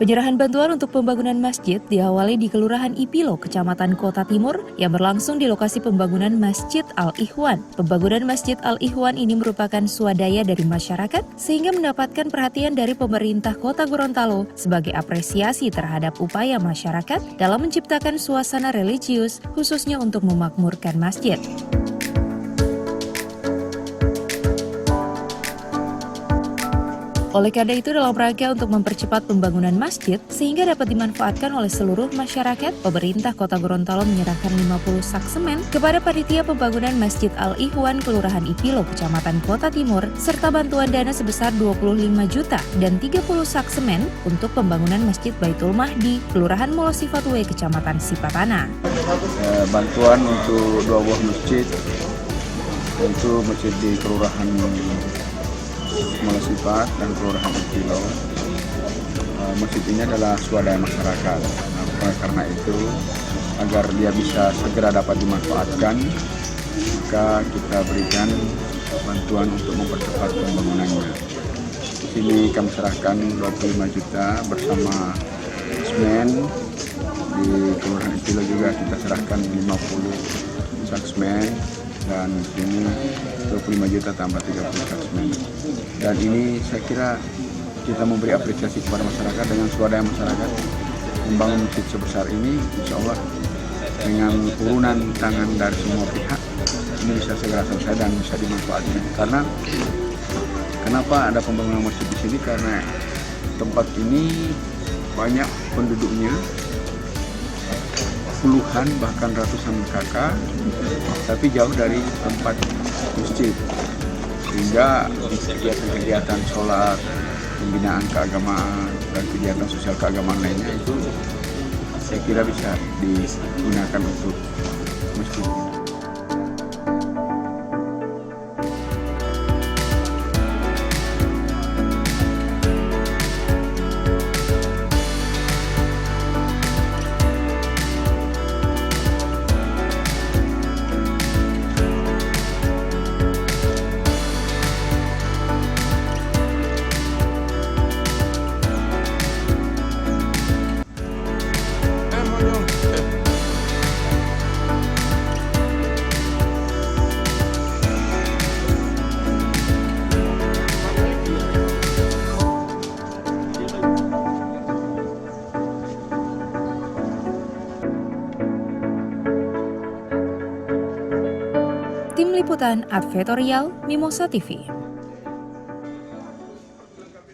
Penyerahan bantuan untuk pembangunan masjid diawali di Kelurahan Ipilo, Kecamatan Kota Timur, yang berlangsung di lokasi pembangunan Masjid Al-Ikhwan. Pembangunan Masjid Al-Ikhwan ini merupakan swadaya dari masyarakat sehingga mendapatkan perhatian dari pemerintah Kota Gorontalo sebagai apresiasi terhadap upaya masyarakat dalam menciptakan suasana religius, khususnya untuk memakmurkan masjid. Oleh karena itu, dalam rangka untuk mempercepat pembangunan masjid sehingga dapat dimanfaatkan oleh seluruh masyarakat, pemerintah Kota Gorontalo menyerahkan 50 sak semen kepada panitia pembangunan Masjid Al-Ikhwan Kelurahan Ipilo, Kecamatan Kota Timur, serta bantuan dana sebesar 25 juta dan 30 sak semen untuk pembangunan Masjid Baitul Mahdi, Kelurahan Molosifatwe, Kecamatan Sipatana. Bantuan untuk 2 buah masjid, untuk masjid di Kelurahan Molosifat dan Kelurahan Ipilo. Masjid ini adalah swadaya masyarakat. Karena itu, agar dia bisa segera dapat dimanfaatkan, maka kita berikan bantuan untuk mempercepat pembangunannya. Di sini kami serahkan 25 juta bersama semen. Di Kelurahan Ipilo juga kita serahkan 50 sak semen. Dan ini 25 juta tambah 30 sak semen. Dan ini saya kira kita memberi apresiasi kepada masyarakat dengan swadaya masyarakat membangun masjid sebesar ini. Insya Allah dengan urunan tangan dari semua pihak ini bisa segera selesai dan bisa dimanfaatkan. Karena kenapa ada pembangunan masjid di sini? Karena tempat ini banyak penduduknya, puluhan bahkan ratusan kakak, tapi jauh dari tempat masjid, sehingga kegiatan sholat, pembinaan keagamaan, dan kegiatan sosial keagamaan lainnya itu saya kira bisa digunakan untuk masjid. Tim Liputan Advertorial Mimosa TV.